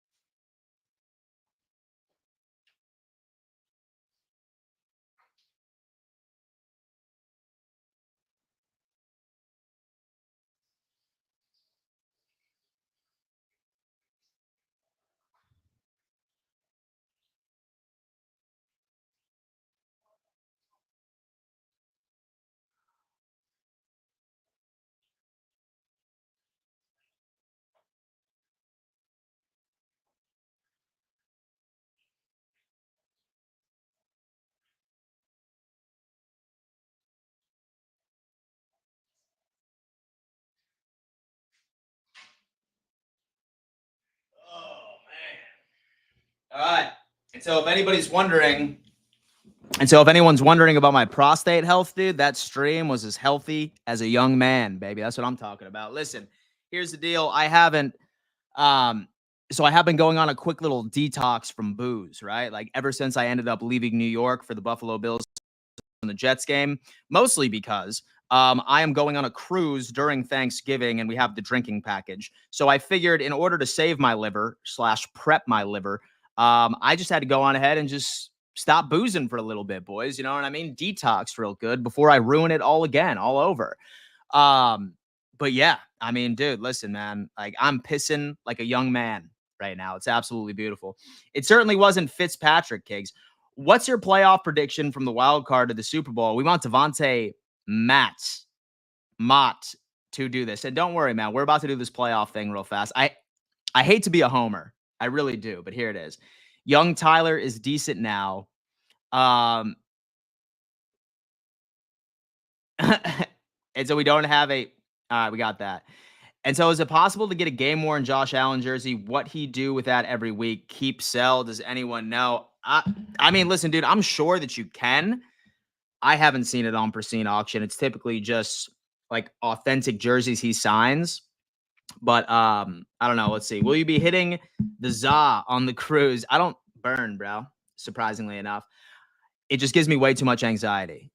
Oh, man. All right. And so if anybody's wondering, and so if anyone's wondering about my prostate health, dude, that stream was as healthy as a young man, baby. That's what I'm talking about. Listen, here's the deal. Um, so I have been going on a quick little detox from booze, right? Like ever since I ended up leaving New York for the Buffalo Bills and the Jets game, mostly because I am going on a cruise during Thanksgiving and we have the drinking package. So I figured in order to save my liver slash prep my liver, I just had to go on ahead and just stop boozing for a little bit, boys. You know what I mean? Detox real good before I ruin it all again, all over. Um, but yeah, I mean, dude, listen, man, like I'm pissing like a young man right now. It's absolutely beautiful. It certainly wasn't Fitzpatrick, Kiggs. What's your playoff prediction from the wild card to the Super Bowl? We want Devontae Mott to do this. And don't worry, man, we're about to do this playoff thing real fast. I hate to be a homer. I really do, but here it is. Young Tyler is decent now. Um, and so we don't have a. All right, we got that. And so, is it possible to get a game worn Josh Allen jersey? What he do with that every week? Keep, sell? Does anyone know? I mean, listen, dude, I'm sure that you can. I haven't seen it on Pristine Auction. It's typically just like authentic jerseys he signs. But I don't know. Let's see. Will you be hitting the za on the cruise? I don't burn, bro. Surprisingly enough, it just gives me way too much anxiety.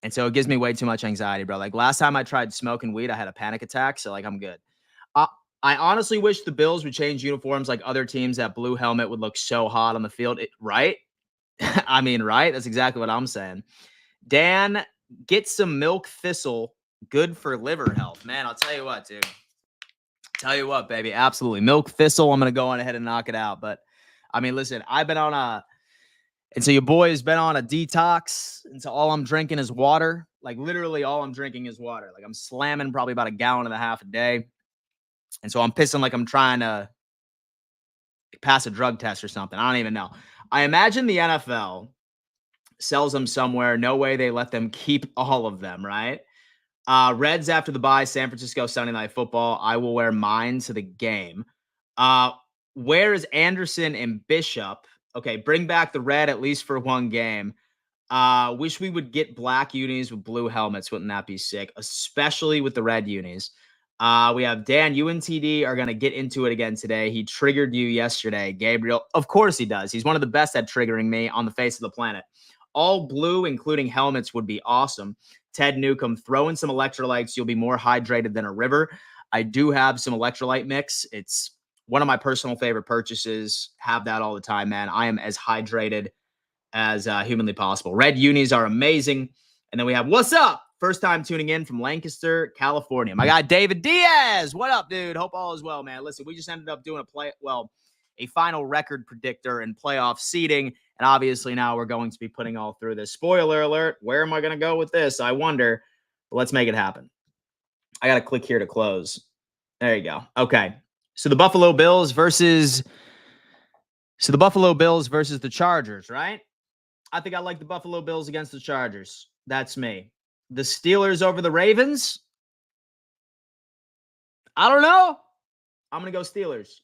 And so it gives me way too much anxiety, bro. Like last time I tried smoking weed, I had a panic attack. So like I'm good. Uh, I honestly wish the Bills would change uniforms like other teams. That blue helmet would look so hot on the field. Right? I mean, right? That's exactly what I'm saying. Dan, get some milk thistle. Good for liver health. Man, I'll tell you what, dude. Tell you what, baby. Absolutely. Milk thistle. I'm going to go on ahead and knock it out. But I mean, listen, I've been on a, and so your boy has been on a detox. And so all I'm drinking is water. Like literally all I'm drinking is water. Like I'm slamming probably about 1.5 gallons a day. And so I'm pissing like I'm trying to pass a drug test or something. I don't even know. I imagine the NFL sells them somewhere. No way they let them keep all of them, right? Reds after the bye, San Francisco Sunday Night Football. I will wear mine to the game. Uh, where is Anderson and Bishop? Okay, bring back the red at least for one game. Wish we would get black unis with blue helmets. Wouldn't that be sick? Especially with the red unis. We have Dan, you and TD are going to get into it again today. He triggered you yesterday, Gabriel. Of course he does. He's one of the best at triggering me on the face of the planet. All blue, including helmets, would be awesome. Ted Newcomb, throw in some electrolytes. You'll be more hydrated than a river. I do have some electrolyte mix. It's one of my personal favorite purchases. Have that all the time, man. I am as hydrated as humanly possible. Red unis are amazing. And then we have, what's up? First time tuning in from Lancaster, California. My guy, David Diaz. What up, dude? Hope all is well, man. Listen, we just ended up doing a final record predictor and playoff seeding. And obviously now we're going to be putting all through this. Spoiler alert. Where am I going to go with this? I wonder. But let's make it happen. I got to click here to close. There you go. Okay. So the Buffalo Bills versus the Chargers, right? I think I like the Buffalo Bills against the Chargers. That's me. The Steelers over the Ravens? I don't know. I'm going to go Steelers.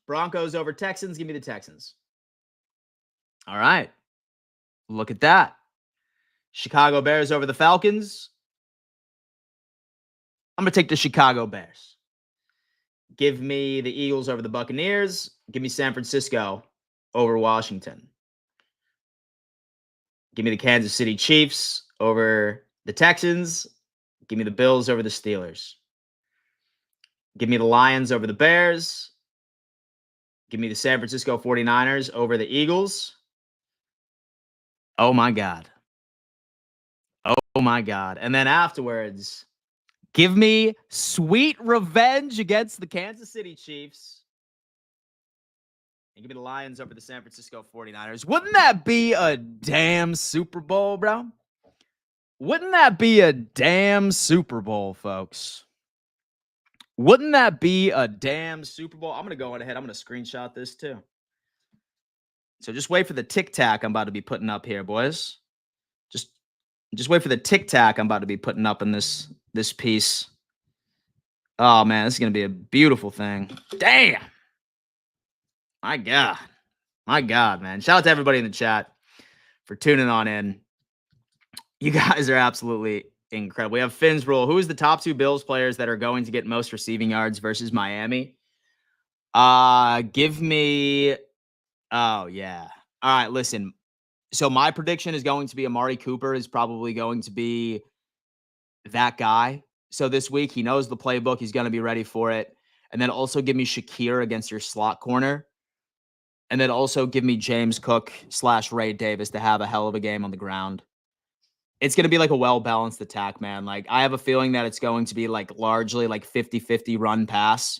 Broncos over Texans. Give me the Texans. All right. Look at that. Chicago Bears over the Falcons. I'm going to take the Chicago Bears. Give me the Eagles over the Buccaneers. Give me San Francisco over Washington. Give me the Kansas City Chiefs over the Texans. Give me the Bills over the Steelers. Give me the Lions over the Bears. Give me the San Francisco 49ers over the Eagles. Oh, my God. Oh, my God. And then afterwards, give me sweet revenge against the Kansas City Chiefs. And give me the Lions over the San Francisco 49ers. Wouldn't that be a damn Super Bowl, bro? Wouldn't that be a damn Super Bowl, folks? Wouldn't that be a damn Super Bowl? I'm going to go on ahead. I'm going to screenshot this too. So just wait for the tic tac I'm about to be putting up here, boys. Just wait for the tic tac I'm about to be putting up in this piece. Oh man, this is going to be a beautiful thing. Damn. My God, man. Shout out to everybody in the chat for tuning on in. You guys are absolutely incredible. We have Finn's Rule. Who is the top 2 Bills players that are going to get most receiving yards versus Miami? Give me. Oh, yeah. All right, listen. So my prediction is going to be Amari Cooper is probably going to be that guy. So this week, he knows the playbook. He's going to be ready for it. And then also give me Shakir against your slot corner. And then also give me James Cook / Ray Davis to have a hell of a game on the ground. It's going to be like a well-balanced attack, man. Like, I have a feeling that it's going to be like largely like 50-50 run pass.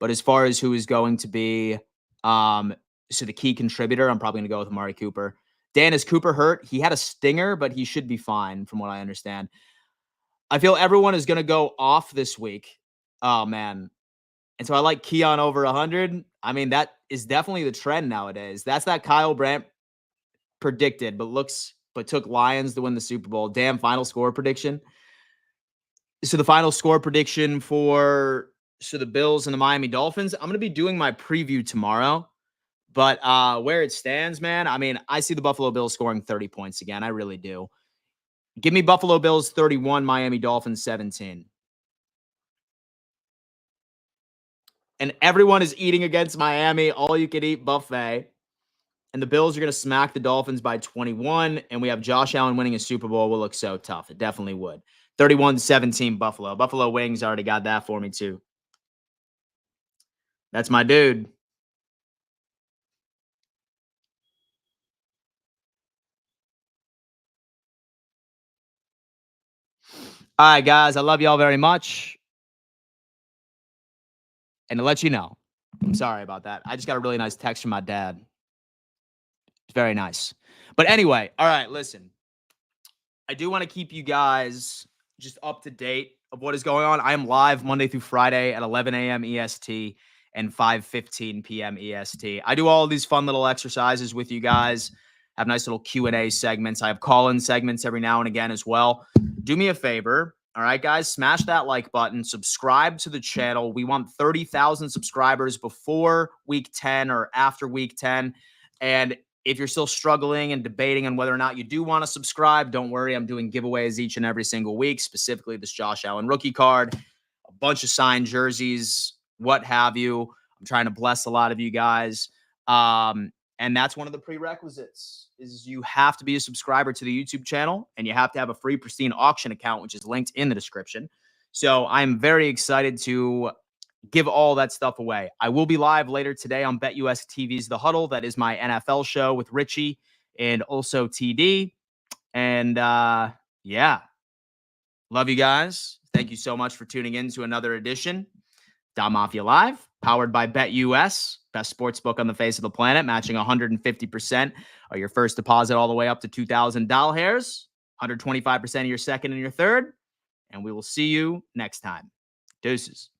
But as far as who is going to be so the key contributor, I'm probably going to go with Amari Cooper. Dan, is Cooper hurt? He had a stinger, but he should be fine from what I understand. I feel everyone is going to go off this week. Oh, man. And so I like Keon over 100. I mean, that is definitely the trend nowadays. That's that Kyle Brandt predicted, but took Lions to win the Super Bowl. Damn, final score prediction. So the final score prediction for the Bills and the Miami Dolphins, I'm going to be doing my preview tomorrow. But where it stands, man, I mean, I see the Buffalo Bills scoring 30 points again. I really do. Give me Buffalo Bills 31, Miami Dolphins 17. And everyone is eating against Miami, all-you-can-eat buffet. And the Bills are going to smack the Dolphins by 21. And we have Josh Allen winning a Super Bowl. Will look so tough. It definitely would. 31-17 Buffalo. Buffalo Wings already got that for me, too. That's my dude. All right, guys. I love y'all very much. And to let you know, I'm sorry about that. I just got a really nice text from my dad. It's very nice. But anyway, all right, listen. I do want to keep you guys just up to date of what is going on. I am live Monday through Friday at 11 a.m. EST and 5:15 p.m. EST. I do all of these fun little exercises with you guys. I have nice little Q&A segments. I have call-in segments every now and again as well. Do me a favor. All right, guys, smash that like button. Subscribe to the channel. We want 30,000 subscribers before week 10 or after week 10. And if you're still struggling and debating on whether or not you do want to subscribe, don't worry. I'm doing giveaways each and every single week, specifically this Josh Allen rookie card, a bunch of signed jerseys, what have you. I'm trying to bless a lot of you guys. And that's one of the prerequisites is you have to be a subscriber to the YouTube channel and you have to have a free Pristine auction account, which is linked in the description. So I'm very excited to give all that stuff away. I will be live later today on BetUS TV's The Huddle. That is my NFL show with Richie and also TD. And yeah, love you guys. Thank you so much for tuning in to another edition. Don Mafia Live, powered by BetUS, best sports book on the face of the planet, matching 150% of your first deposit all the way up to $2,000, 125% of your second and your third. And we will see you next time. Deuces.